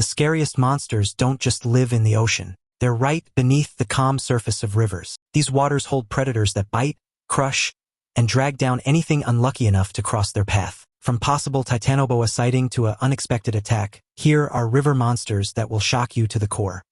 scariest monsters don't just live in the ocean. They're right beneath the calm surface of rivers. These waters hold predators that bite, crush, and drag down anything unlucky enough to cross their path. From possible titanoboa sighting to an unexpected attack, here are river monsters that will shock you to the core.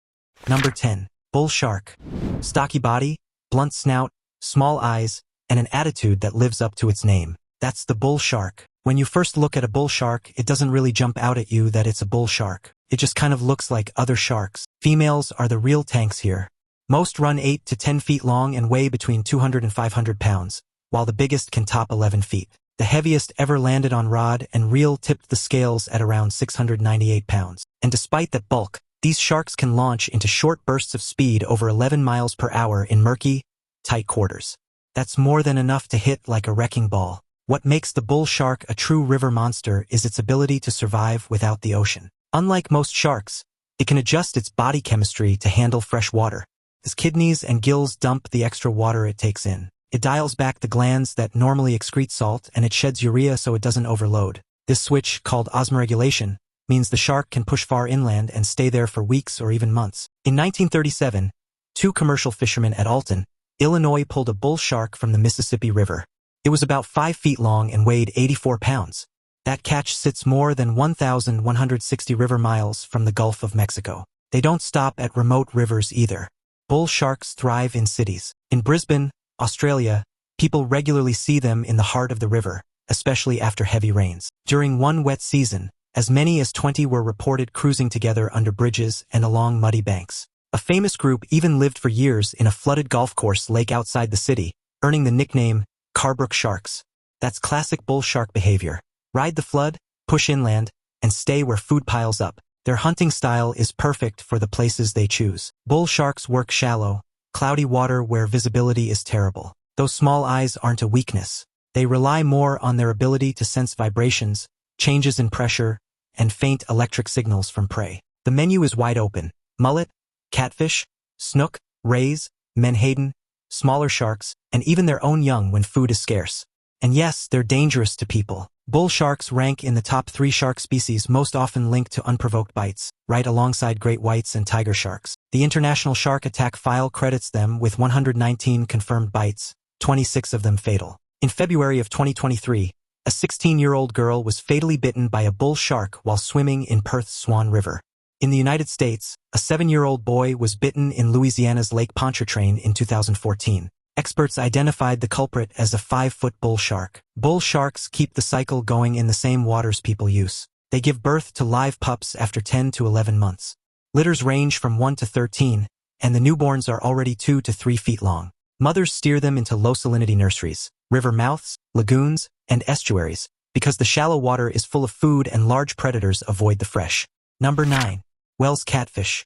Number 10. Bull shark. Stocky body, blunt snout, small eyes, and an attitude that lives up to its name. That's the bull shark. When you first look at a bull shark, it doesn't really jump out at you that it's a bull shark. It just kind of looks like other sharks. Females are the real tanks here. Most run 8 to 10 feet long and weigh between 200 and 500 pounds, while the biggest can top 11 feet. The heaviest ever landed on rod and reel tipped the scales at around 698 pounds. And despite that bulk, these sharks can launch into short bursts of speed over 11 miles per hour in murky, tight quarters. That's more than enough to hit like a wrecking ball. What makes the bull shark a true river monster is its ability to survive without the ocean. Unlike most sharks, it can adjust its body chemistry to handle fresh water. Its kidneys and gills dump the extra water it takes in. It dials back the glands that normally excrete salt, and it sheds urea so it doesn't overload. This switch, called osmoregulation, means the shark can push far inland and stay there for weeks or even months. In 1937, 2 commercial fishermen at Alton, Illinois pulled a bull shark from the Mississippi River. It was about 5 feet long and weighed 84 pounds. That catch sits more than 1,160 river miles from the Gulf of Mexico. They don't stop at remote rivers either. Bull sharks thrive in cities. In Brisbane, Australia, people regularly see them in the heart of the river, especially after heavy rains. During one wet season, as many as 20 were reported cruising together under bridges and along muddy banks. A famous group even lived for years in a flooded golf course lake outside the city, earning the nickname Carbrook Sharks. That's classic bull shark behavior. Ride the flood, push inland, and stay where food piles up. Their hunting style is perfect for the places they choose. Bull sharks work shallow, cloudy water where visibility is terrible. Those small eyes aren't a weakness. They rely more on their ability to sense vibrations, changes in pressure, and faint electric signals from prey. The menu is wide open. Mullet, catfish, snook, rays, menhaden, smaller sharks, and even their own young when food is scarce. And yes, they're dangerous to people. Bull sharks rank in the top 3 shark species most often linked to unprovoked bites, right alongside great whites and tiger sharks. The International Shark Attack File credits them with 119 confirmed bites, 26 of them fatal. In February of 2023, a 16-year-old girl was fatally bitten by a bull shark while swimming in Perth's Swan River. In the United States, a 7-year-old boy was bitten in Louisiana's Lake Pontchartrain in 2014. Experts identified the culprit as a 5-foot bull shark. Bull sharks keep the cycle going in the same waters people use. They give birth to live pups after 10 to 11 months. Litters range from 1 to 13, and the newborns are already 2 to 3 feet long. Mothers steer them into low salinity nurseries, river mouths, lagoons, and estuaries, because the shallow water is full of food and large predators avoid the fresh. Number 9. Wels catfish.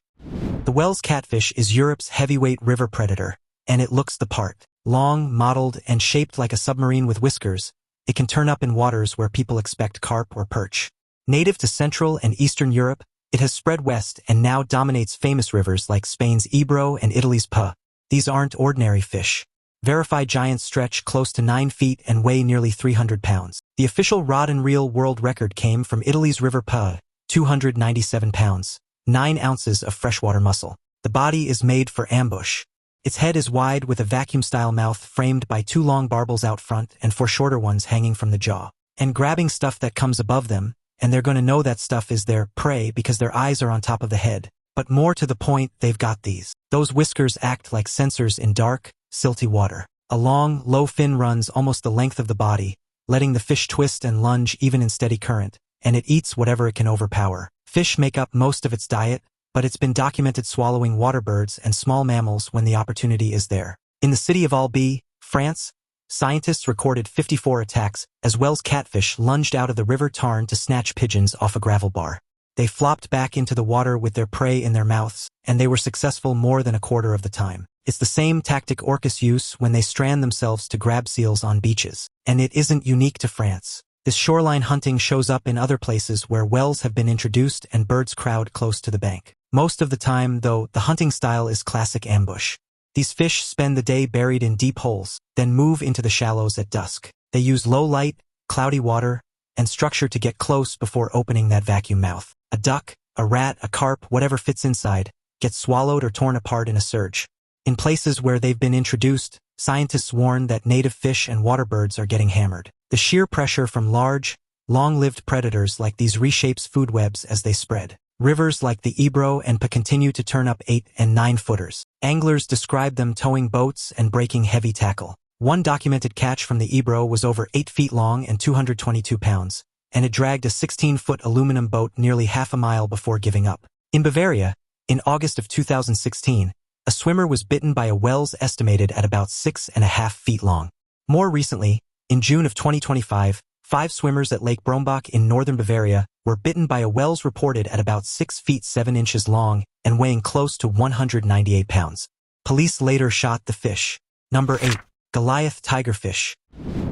The Wels catfish is Europe's heavyweight river predator, and it looks the part. Long, mottled, and shaped like a submarine with whiskers, it can turn up in waters where people expect carp or perch. Native to Central and Eastern Europe, it has spread west and now dominates famous rivers like Spain's Ebro and Italy's Po. These aren't ordinary fish. Verified giants stretch close to 9 feet and weigh nearly 300 pounds. The official rod and reel world record came from Italy's River Po, 297 pounds, 9 ounces of freshwater muscle. The body is made for ambush. Its head is wide with a vacuum-style mouth framed by 2 long barbels out front and 4 shorter ones hanging from the jaw. And grabbing stuff that comes above them, and they're going to know that stuff is their prey because their eyes are on top of the head. But more to the point, they've got these. Those whiskers act like sensors in dark, silty water. A long, low fin runs almost the length of the body, letting the fish twist and lunge even in steady current, and it eats whatever it can overpower. Fish make up most of its diet, but it's been documented swallowing water birds and small mammals when the opportunity is there. In the city of Albi, France, scientists recorded 54 attacks as Wels catfish lunged out of the River Tarn to snatch pigeons off a gravel bar. They flopped back into the water with their prey in their mouths, and they were successful more than a quarter of the time. It's the same tactic orcas use when they strand themselves to grab seals on beaches. And it isn't unique to France. This shoreline hunting shows up in other places where whales have been introduced and birds crowd close to the bank. Most of the time, though, the hunting style is classic ambush. These fish spend the day buried in deep holes, then move into the shallows at dusk. They use low light, cloudy water, and structure to get close before opening that vacuum mouth. A duck, a rat, a carp, whatever fits inside, gets swallowed or torn apart in a surge. In places where they've been introduced, scientists warn that native fish and water birds are getting hammered. The sheer pressure from large, long-lived predators like these reshapes food webs as they spread. Rivers like the Ebro and Pa continue to turn up 8- and 9-footers. Anglers describe them towing boats and breaking heavy tackle. One documented catch from the Ebro was over 8 feet long and 222 pounds, and it dragged a 16-foot aluminum boat nearly half a mile before giving up. In Bavaria, in August of 2016, a swimmer was bitten by a whales estimated at about 6.5 feet long. More recently, in June of 2025, 5 swimmers at Lake Brombach in northern Bavaria were bitten by a whales reported at about 6 feet 7 inches long and weighing close to 198 pounds. Police later shot the fish. Number 8. Goliath tigerfish.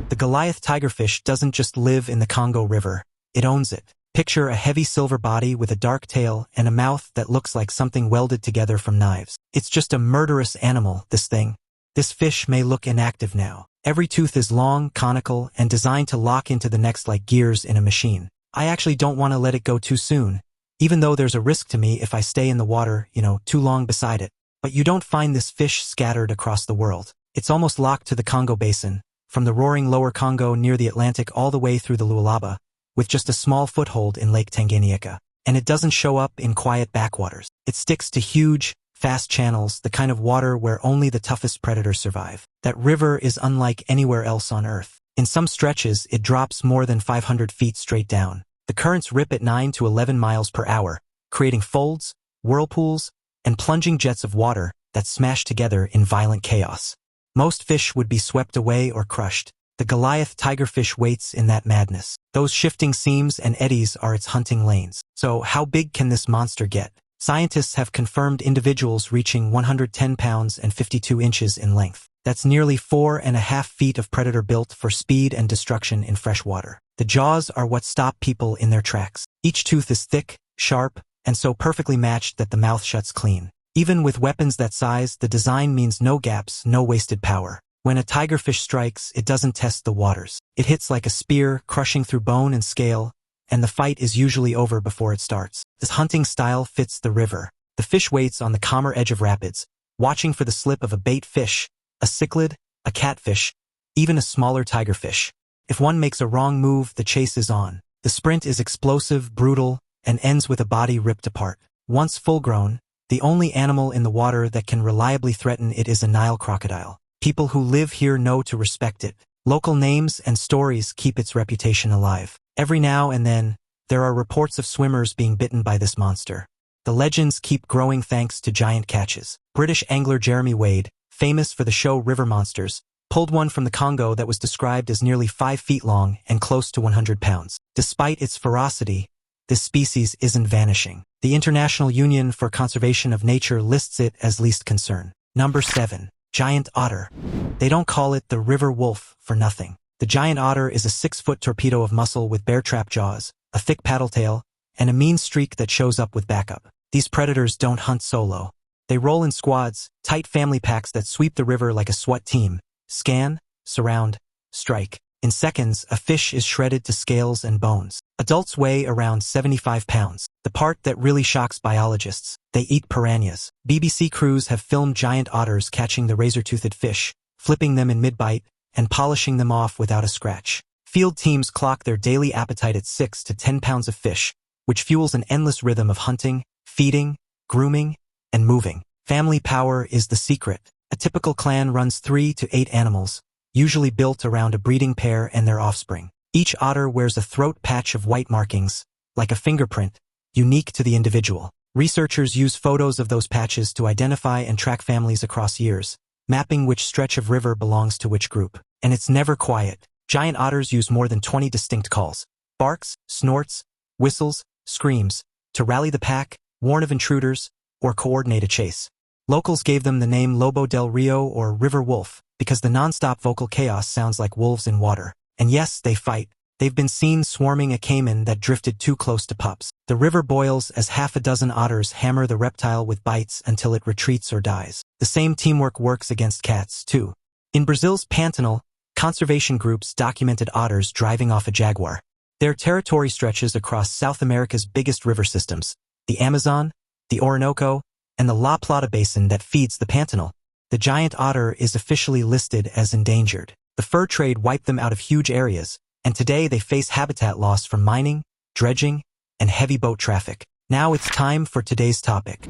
The Goliath tigerfish doesn't just live in the Congo River, it owns it. Picture a heavy silver body with a dark tail and a mouth that looks like something welded together from knives. It's just a murderous animal, this thing. This fish may look inactive now. Every tooth is long, conical, and designed to lock into the next like gears in a machine. I actually don't want to let it go too soon, even though there's a risk to me if I stay in the water, too long beside it. But you don't find this fish scattered across the world. It's almost locked to the Congo Basin, from the roaring lower Congo near the Atlantic all the way through the Lualaba, with just a small foothold in Lake Tanganyika. And it doesn't show up in quiet backwaters. It sticks to huge, fast channels, the kind of water where only the toughest predators survive. That river is unlike anywhere else on Earth. In some stretches, it drops more than 500 feet straight down. The currents rip at 9 to 11 miles per hour, creating folds, whirlpools, and plunging jets of water that smash together in violent chaos. Most fish would be swept away or crushed. The Goliath tigerfish waits in that madness. Those shifting seams and eddies are its hunting lanes. So how big can this monster get? Scientists have confirmed individuals reaching 110 pounds and 52 inches in length. That's nearly 4.5 feet of predator built for speed and destruction in freshwater. The jaws are what stop people in their tracks. Each tooth is thick, sharp, and so perfectly matched that the mouth shuts clean. Even with weapons that size, the design means no gaps, no wasted power. When a tigerfish strikes, it doesn't test the waters. It hits like a spear, crushing through bone and scale, and the fight is usually over before it starts. This hunting style fits the river. The fish waits on the calmer edge of rapids, watching for the slip of a bait fish, a cichlid, a catfish, even a smaller tigerfish. If one makes a wrong move, the chase is on. The sprint is explosive, brutal, and ends with a body ripped apart. Once full-grown, the only animal in the water that can reliably threaten it is a Nile crocodile. People who live here know to respect it. Local names and stories keep its reputation alive. Every now and then, there are reports of swimmers being bitten by this monster. The legends keep growing thanks to giant catches. British angler Jeremy Wade, famous for the show River Monsters, pulled one from the Congo that was described as nearly 5 feet long and close to 100 pounds. Despite its ferocity, this species isn't vanishing. The International Union for Conservation of Nature lists it as least concern. Number 7. Giant otter. They don't call it the river wolf for nothing. The giant otter is a 6-foot torpedo of muscle with bear trap jaws, a thick paddle tail, and a mean streak that shows up with backup. These predators don't hunt solo. They roll in squads, tight family packs that sweep the river like a SWAT team. Scan, surround, strike. In seconds, a fish is shredded to scales and bones. Adults weigh around 75 pounds. The part that really shocks biologists: they eat piranhas. BBC crews have filmed giant otters catching the razor-toothed fish, flipping them in mid-bite, and polishing them off without a scratch. Field teams clock their daily appetite at 6 to 10 pounds of fish, which fuels an endless rhythm of hunting, feeding, grooming, and moving. Family power is the secret. A typical clan runs 3 to 8 animals, usually built around a breeding pair and their offspring. Each otter wears a throat patch of white markings, like a fingerprint, unique to the individual. Researchers use photos of those patches to identify and track families across years, mapping which stretch of river belongs to which group. And it's never quiet. Giant otters use more than 20 distinct calls: barks, snorts, whistles, screams, to rally the pack, warn of intruders, or coordinate a chase. Locals gave them the name Lobo del Rio or River Wolf because the non-stop vocal chaos sounds like wolves in water. And yes, they fight. They've been seen swarming a caiman that drifted too close to pups. The river boils as half a dozen otters hammer the reptile with bites until it retreats or dies. The same teamwork works against cats, too. In Brazil's Pantanal, conservation groups documented otters driving off a jaguar. Their territory stretches across South America's biggest river systems, the Amazon, the Orinoco, and the La Plata Basin that feeds the Pantanal. The giant otter is officially listed as endangered. The fur trade wiped them out of huge areas, and today they face habitat loss from mining, dredging, and heavy boat traffic. Now it's time for today's topic.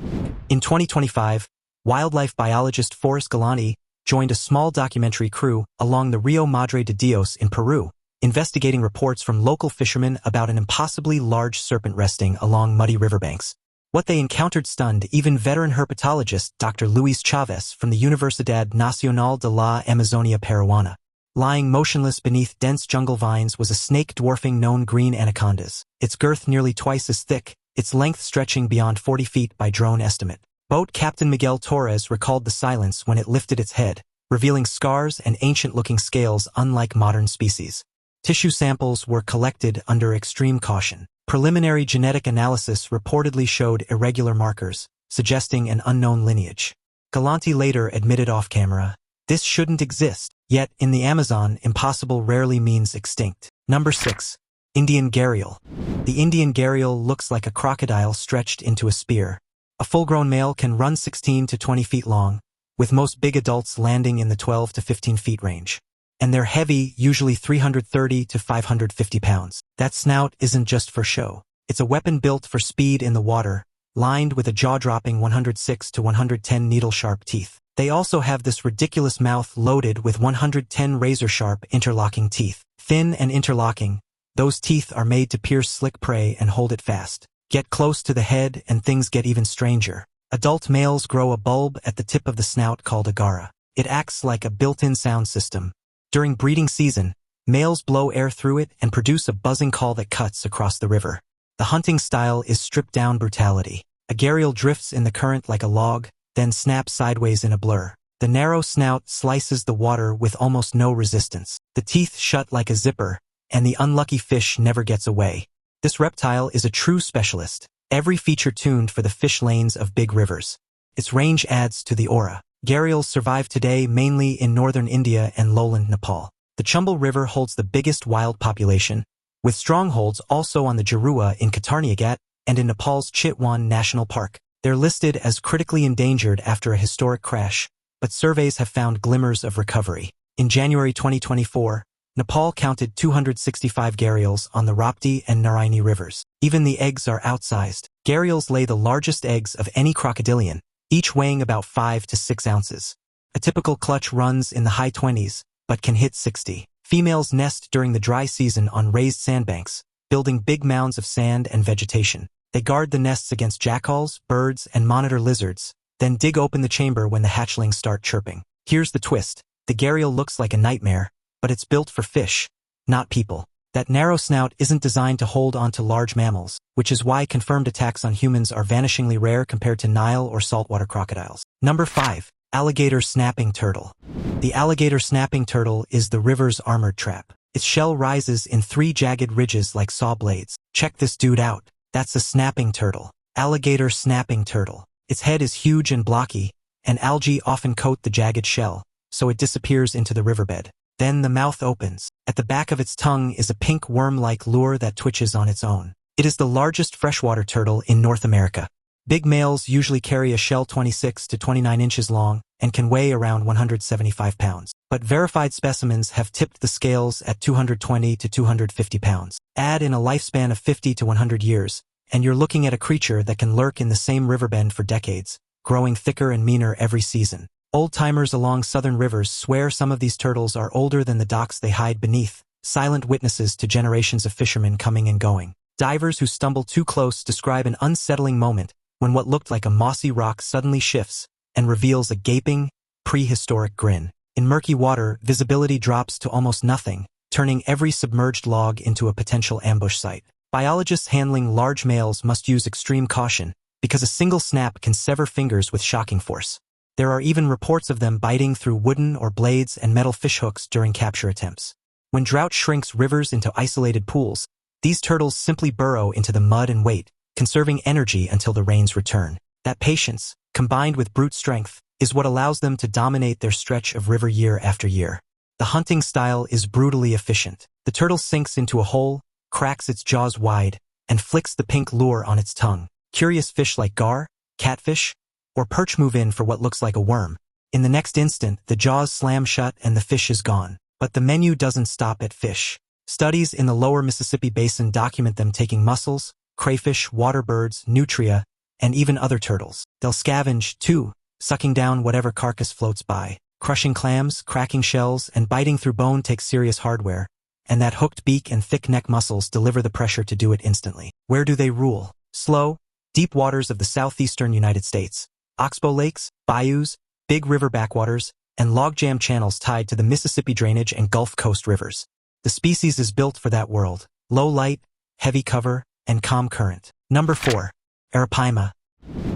In 2025, wildlife biologist Forrest Galante joined a small documentary crew along the Rio Madre de Dios in Peru, investigating reports from local fishermen about an impossibly large serpent resting along muddy riverbanks. What they encountered stunned even veteran herpetologist Dr. Luis Chavez from the Universidad Nacional de la Amazonia Peruana. Lying motionless beneath dense jungle vines was a snake dwarfing known green anacondas, its girth nearly twice as thick, its length stretching beyond 40 feet by drone estimate. Boat Captain Miguel Torres recalled the silence when it lifted its head, revealing scars and ancient-looking scales unlike modern species. Tissue samples were collected under extreme caution. Preliminary genetic analysis reportedly showed irregular markers, suggesting an unknown lineage. Galante later admitted off-camera, "This shouldn't exist." Yet, in the Amazon, impossible rarely means extinct. Number 6. Indian gharial. The Indian gharial looks like a crocodile stretched into a spear. A full-grown male can run 16 to 20 feet long, with most big adults landing in the 12 to 15 feet range. And they're heavy, usually 330 to 550 pounds. That snout isn't just for show. It's a weapon built for speed in the water, lined with a jaw-dropping 106 to 110 needle-sharp teeth. They also have this ridiculous mouth loaded with 110 razor-sharp interlocking teeth. Thin and interlocking, those teeth are made to pierce slick prey and hold it fast. Get close to the head and things get even stranger. Adult males grow a bulb at the tip of the snout called a gara. It acts like a built-in sound system. During breeding season, males blow air through it and produce a buzzing call that cuts across the river. The hunting style is stripped-down brutality. A gharial drifts in the current like a log, then snaps sideways in a blur. The narrow snout slices the water with almost no resistance. The teeth shut like a zipper, and the unlucky fish never gets away. This reptile is a true specialist, every feature tuned for the fish lanes of big rivers. Its range adds to the aura. Gharials survive today mainly in northern India and lowland Nepal. The Chambal River holds the biggest wild population, with strongholds also on the Jarua in Katarniagat and in Nepal's Chitwan National Park. They're listed as critically endangered after a historic crash, but surveys have found glimmers of recovery. In January 2024, Nepal counted 265 gharials on the Rapti and Naraini rivers. Even the eggs are outsized. Gharials lay the largest eggs of any crocodilian, each weighing about 5 to 6 ounces. A typical clutch runs in the high 20s, but can hit 60. Females nest during the dry season on raised sandbanks, building big mounds of sand and vegetation. They guard the nests against jackals, birds, and monitor lizards, then dig open the chamber when the hatchlings start chirping. Here's the twist. The gharial looks like a nightmare, but it's built for fish, not people. That narrow snout isn't designed to hold onto large mammals, which is why confirmed attacks on humans are vanishingly rare compared to Nile or saltwater crocodiles. Number 5. Alligator snapping turtle. The alligator snapping turtle is the river's armored trap. Its shell rises in 3 jagged ridges like saw blades. Check this dude out. That's a snapping turtle. Alligator snapping turtle. Its head is huge and blocky, and algae often coat the jagged shell, so it disappears into the riverbed. Then the mouth opens. At the back of its tongue is a pink worm-like lure that twitches on its own. It is the largest freshwater turtle in North America. Big males usually carry a shell 26 to 29 inches long and can weigh around 175 pounds. But verified specimens have tipped the scales at 220 to 250 pounds. Add in a lifespan of 50 to 100 years, and you're looking at a creature that can lurk in the same riverbend for decades, growing thicker and meaner every season. Old-timers along southern rivers swear some of these turtles are older than the docks they hide beneath, silent witnesses to generations of fishermen coming and going. Divers who stumble too close describe an unsettling moment when what looked like a mossy rock suddenly shifts and reveals a gaping, prehistoric grin. In murky water, visibility drops to almost nothing, turning every submerged log into a potential ambush site. Biologists handling large males must use extreme caution, because a single snap can sever fingers with shocking force. There are even reports of them biting through wooden or blades and metal fishhooks during capture attempts. When drought shrinks rivers into isolated pools, these turtles simply burrow into the mud and wait, conserving energy until the rains return. That patience, combined with brute strength, is what allows them to dominate their stretch of river year after year. The hunting style is brutally efficient. The turtle sinks into a hole, cracks its jaws wide, and flicks the pink lure on its tongue. Curious fish like gar, catfish, or perch move in for what looks like a worm. In the next instant, the jaws slam shut and the fish is gone. But the menu doesn't stop at fish. Studies in the lower Mississippi basin document them taking mussels, crayfish, water birds, nutria, and even other turtles. They'll scavenge, too, sucking down whatever carcass floats by. Crushing clams, cracking shells, and biting through bone takes serious hardware, and that hooked beak and thick neck muscles deliver the pressure to do it instantly. Where do they rule? Slow, deep waters of the southeastern United States. Oxbow lakes, bayous, big river backwaters, and logjam channels tied to the Mississippi drainage and Gulf Coast rivers. The species is built for that world. Low light, heavy cover, and calm current. Number 4. Arapaima.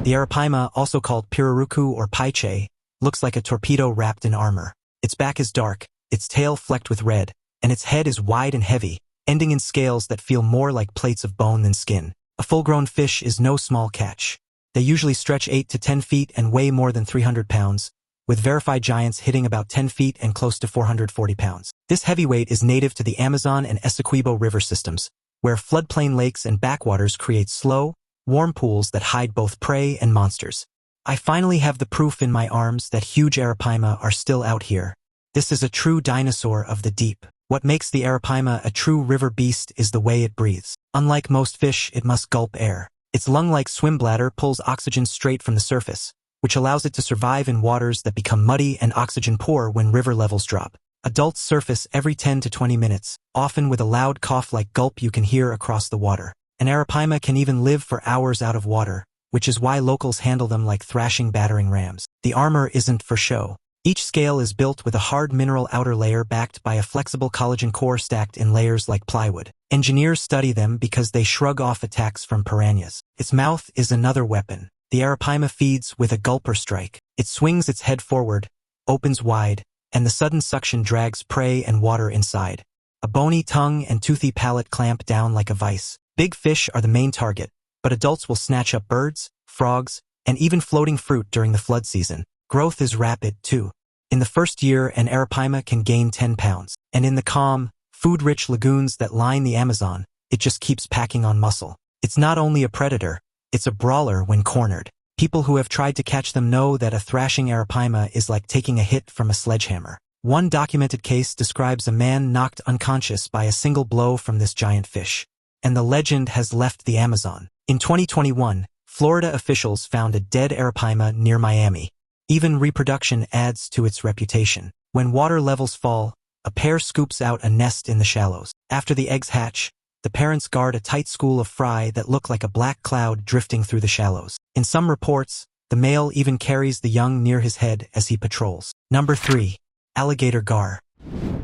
The Arapaima, also called pirarucu or paiche, looks like a torpedo wrapped in armor. Its back is dark, its tail flecked with red, and its head is wide and heavy, ending in scales that feel more like plates of bone than skin. A full-grown fish is no small catch. They usually stretch 8 to 10 feet and weigh more than 300 pounds, with verified giants hitting about 10 feet and close to 440 pounds. This heavyweight is native to the Amazon and Essequibo river systems, where floodplain lakes and backwaters create slow, warm pools that hide both prey and monsters. I finally have the proof in my arms that huge Arapaima are still out here. This is a true dinosaur of the deep. What makes the Arapaima a true river beast is the way it breathes. Unlike most fish, it must gulp air. Its lung-like swim bladder pulls oxygen straight from the surface, which allows it to survive in waters that become muddy and oxygen-poor when river levels drop. Adults surface every 10 to 20 minutes, often with a loud cough-like gulp you can hear across the water. An Arapaima can even live for hours out of water, which is why locals handle them like thrashing battering rams. The armor isn't for show. Each scale is built with a hard mineral outer layer backed by a flexible collagen core stacked in layers like plywood. Engineers study them because they shrug off attacks from piranhas. Its mouth is another weapon. The Arapaima feeds with a gulper strike. It swings its head forward, opens wide, and the sudden suction drags prey and water inside. A bony tongue and toothy palate clamp down like a vice. Big fish are the main target, but adults will snatch up birds, frogs, and even floating fruit during the flood season. Growth is rapid, too. In the first year, an Arapaima can gain 10 pounds. And in the calm, food-rich lagoons that line the Amazon, it just keeps packing on muscle. It's not only a predator, it's a brawler when cornered. People who have tried to catch them know that a thrashing Arapaima is like taking a hit from a sledgehammer. One documented case describes a man knocked unconscious by a single blow from this giant fish. And the legend has left the Amazon. In 2021, Florida officials found a dead Arapaima near Miami. Even reproduction adds to its reputation. When water levels fall, a pair scoops out a nest in the shallows. After the eggs hatch, the parents guard a tight school of fry that look like a black cloud drifting through the shallows. In some reports, the male even carries the young near his head as he patrols. Number 3. Alligator gar.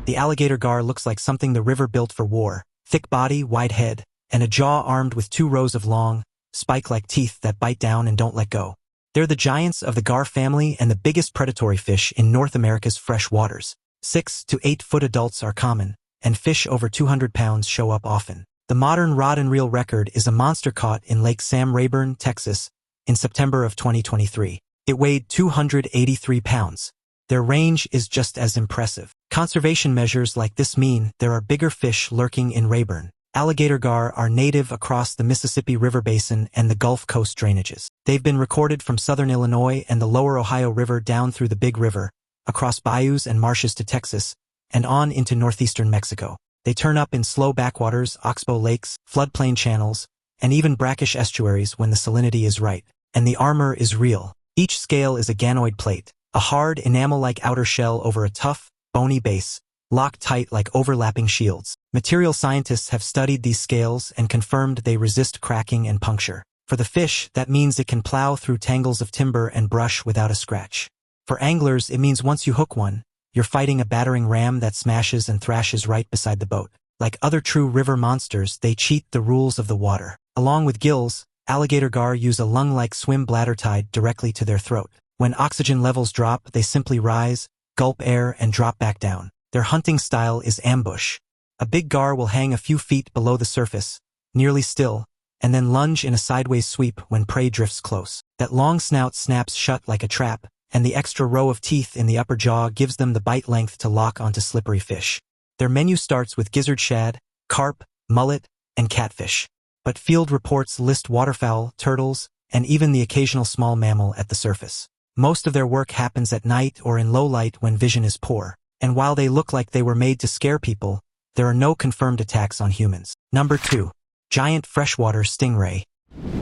The alligator gar looks like something the river built for war. Thick body, wide head, and a jaw armed with 2 rows of long, spike-like teeth that bite down and don't let go. They're the giants of the gar family and the biggest predatory fish in North America's fresh waters. 6 to 8 foot adults are common, and fish over 200 pounds show up often. The modern rod and reel record is a monster caught in Lake Sam Rayburn, Texas, in September of 2023. It weighed 283 pounds. Their range is just as impressive. Conservation measures like this mean there are bigger fish lurking in Rayburn. Alligator gar are native across the Mississippi River Basin and the Gulf Coast drainages. They've been recorded from southern Illinois and the lower Ohio River down through the Big River, across bayous and marshes to Texas, and on into northeastern Mexico. They turn up in slow backwaters, oxbow lakes, floodplain channels, and even brackish estuaries when the salinity is right. And the armor is real. Each scale is a ganoid plate, a hard enamel-like outer shell over a tough, bony base, locked tight like overlapping shields. Material scientists have studied these scales and confirmed they resist cracking and puncture. For the fish, that means it can plow through tangles of timber and brush without a scratch. For anglers, it means once you hook one, you're fighting a battering ram that smashes and thrashes right beside the boat. Like other true river monsters, they cheat the rules of the water. Along with gills, alligator gar use a lung-like swim bladder tied directly to their throat. When oxygen levels drop, they simply rise, gulp air, and drop back down. Their hunting style is ambush. A big gar will hang a few feet below the surface, nearly still, and then lunge in a sideways sweep when prey drifts close. That long snout snaps shut like a trap, and the extra row of teeth in the upper jaw gives them the bite length to lock onto slippery fish. Their menu starts with gizzard shad, carp, mullet, and catfish. but field reports list waterfowl, turtles, and even the occasional small mammal at the surface. Most of their work happens at night or in low light when vision is poor, and while they look like they were made to scare people, there are no confirmed attacks on humans. Number 2. Giant freshwater stingray.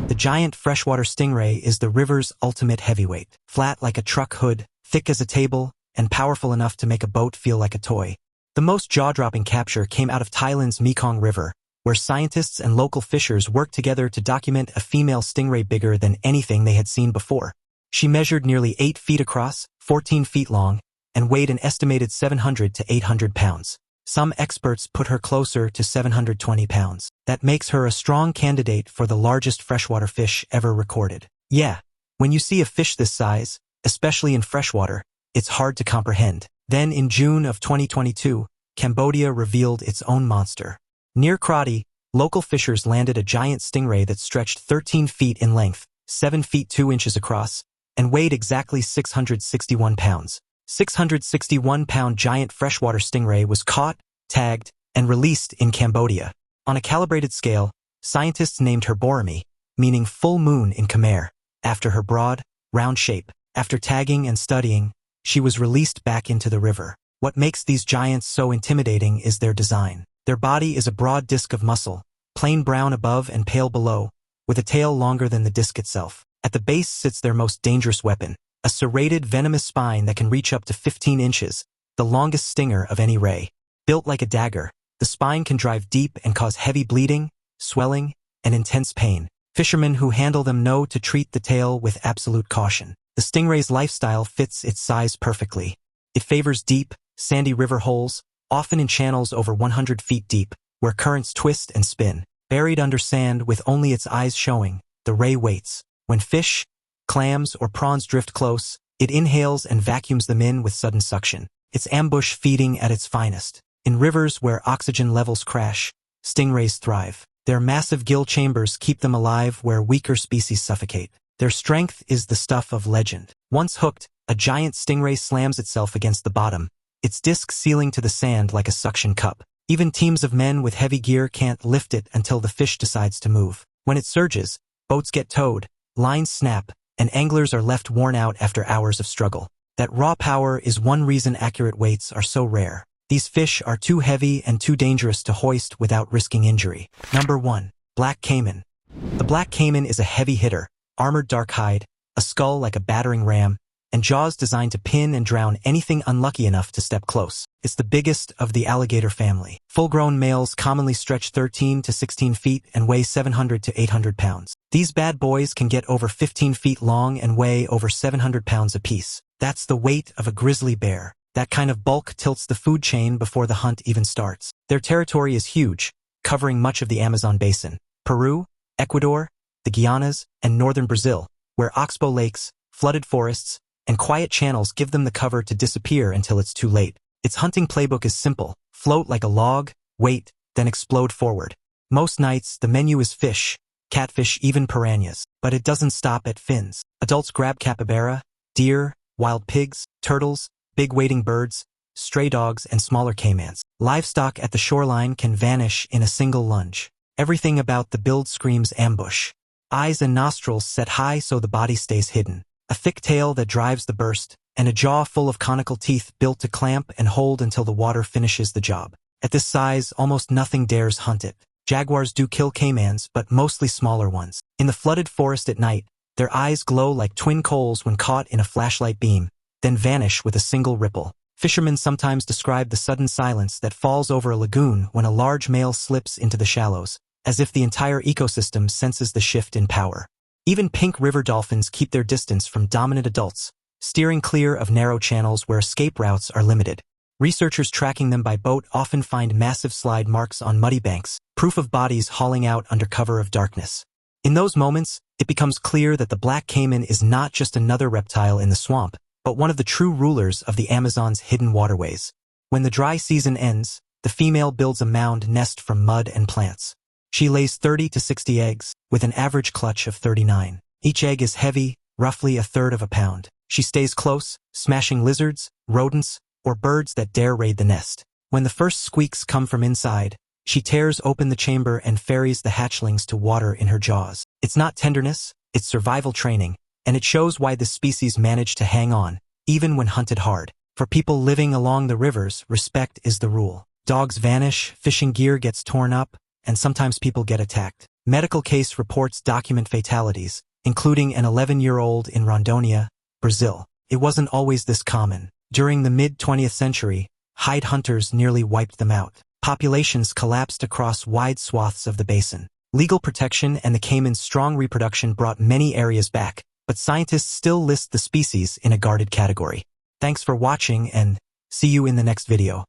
The giant freshwater stingray is the river's ultimate heavyweight, flat like a truck hood, thick as a table, and powerful enough to make a boat feel like a toy. The most jaw-dropping capture came out of Thailand's Mekong River, where scientists and local fishers worked together to document a female stingray bigger than anything they had seen before. She measured nearly 8 feet across, 14 feet long, and weighed an estimated 700 to 800 pounds. Some experts put her closer to 720 pounds. That makes her a strong candidate for the largest freshwater fish ever recorded. Yeah, when you see a fish this size, especially in freshwater, it's hard to comprehend. Then in June of 2022, Cambodia revealed its own monster. Near Krabi, local fishers landed a giant stingray that stretched 13 feet in length, 7 feet 2 inches across, and weighed exactly 661 pounds. 661-pound giant freshwater stingray was caught, tagged, and released in Cambodia. On a calibrated scale, scientists named her Borami, meaning full moon in Khmer, after her broad, round shape. After tagging and studying, she was released back into the river. What makes these giants so intimidating is their design. Their body is a broad disc of muscle, plain brown above and pale below, with a tail longer than the disc itself. At the base sits their most dangerous weapon, a serrated venomous spine that can reach up to 15 inches, the longest stinger of any ray. Built like a dagger, the spine can drive deep and cause heavy bleeding, swelling, and intense pain. Fishermen who handle them know to treat the tail with absolute caution. The stingray's lifestyle fits its size perfectly. It favors deep, sandy river holes, often in channels over 100 feet deep, where currents twist and spin. Buried under sand with only its eyes showing, the ray waits. When fish, clams, or prawns drift close, it inhales and vacuums them in with sudden suction. It's ambush feeding at its finest. In rivers where oxygen levels crash, stingrays thrive. Their massive gill chambers keep them alive where weaker species suffocate. Their strength is the stuff of legend. Once hooked, a giant stingray slams itself against the bottom, its disc sealing to the sand like a suction cup. Even teams of men with heavy gear can't lift it until the fish decides to move. When it surges, boats get towed, lines snap, and anglers are left worn out after hours of struggle. That raw power is one reason accurate weights are so rare. These fish are too heavy and too dangerous to hoist without risking injury. Number 1. Black caiman. The black caiman is a heavy hitter, armored dark hide, a skull like a battering ram, and jaws designed to pin and drown anything unlucky enough to step close. It's the biggest of the alligator family. Full-grown males commonly stretch 13 to 16 feet and weigh 700 to 800 pounds. These bad boys can get over 15 feet long and weigh over 700 pounds apiece. That's the weight of a grizzly bear. That kind of bulk tilts the food chain before the hunt even starts. Their territory is huge, covering much of the Amazon basin, Peru, Ecuador, the Guianas, and northern Brazil, where oxbow lakes, flooded forests, and quiet channels give them the cover to disappear until it's too late. Its hunting playbook is simple: float like a log, wait, then explode forward. Most nights, the menu is fish, catfish, even piranhas, but it doesn't stop at fins. Adults grab capybara, deer, wild pigs, turtles, big wading birds, stray dogs, and smaller caimans. Livestock at the shoreline can vanish in a single lunge. Everything about the build screams ambush. Eyes and nostrils set high so the body stays hidden. A thick tail that drives the burst, and a jaw full of conical teeth built to clamp and hold until the water finishes the job. At this size, almost nothing dares hunt it. Jaguars do kill caimans, but mostly smaller ones. In the flooded forest at night, their eyes glow like twin coals when caught in a flashlight beam, then vanish with a single ripple. Fishermen sometimes describe the sudden silence that falls over a lagoon when a large male slips into the shallows, as if the entire ecosystem senses the shift in power. Even pink river dolphins keep their distance from dominant adults, steering clear of narrow channels where escape routes are limited. Researchers tracking them by boat often find massive slide marks on muddy banks, proof of bodies hauling out under cover of darkness. In those moments, it becomes clear that the black caiman is not just another reptile in the swamp, but one of the true rulers of the Amazon's hidden waterways. When the dry season ends, the female builds a mound nest from mud and plants. She lays 30 to 60 eggs, with an average clutch of 39. Each egg is heavy, roughly a third of a pound. She stays close, smashing lizards, rodents, or birds that dare raid the nest. When the first squeaks come from inside, She tears open the chamber and ferries the hatchlings to water in her jaws. It's not tenderness, it's survival training, and it shows why this species managed to hang on, even when hunted hard. For people living along the rivers, respect is the rule. Dogs vanish, fishing gear gets torn up, and sometimes people get attacked. Medical case reports document fatalities, including an 11-year-old in Rondônia, Brazil. It wasn't always this common. During the mid-20th century, hide hunters nearly wiped them out. Populations collapsed across wide swaths of the basin. Legal protection and the caiman's strong reproduction brought many areas back, but scientists still list the species in a guarded category. Thanks for watching and see you in the next video.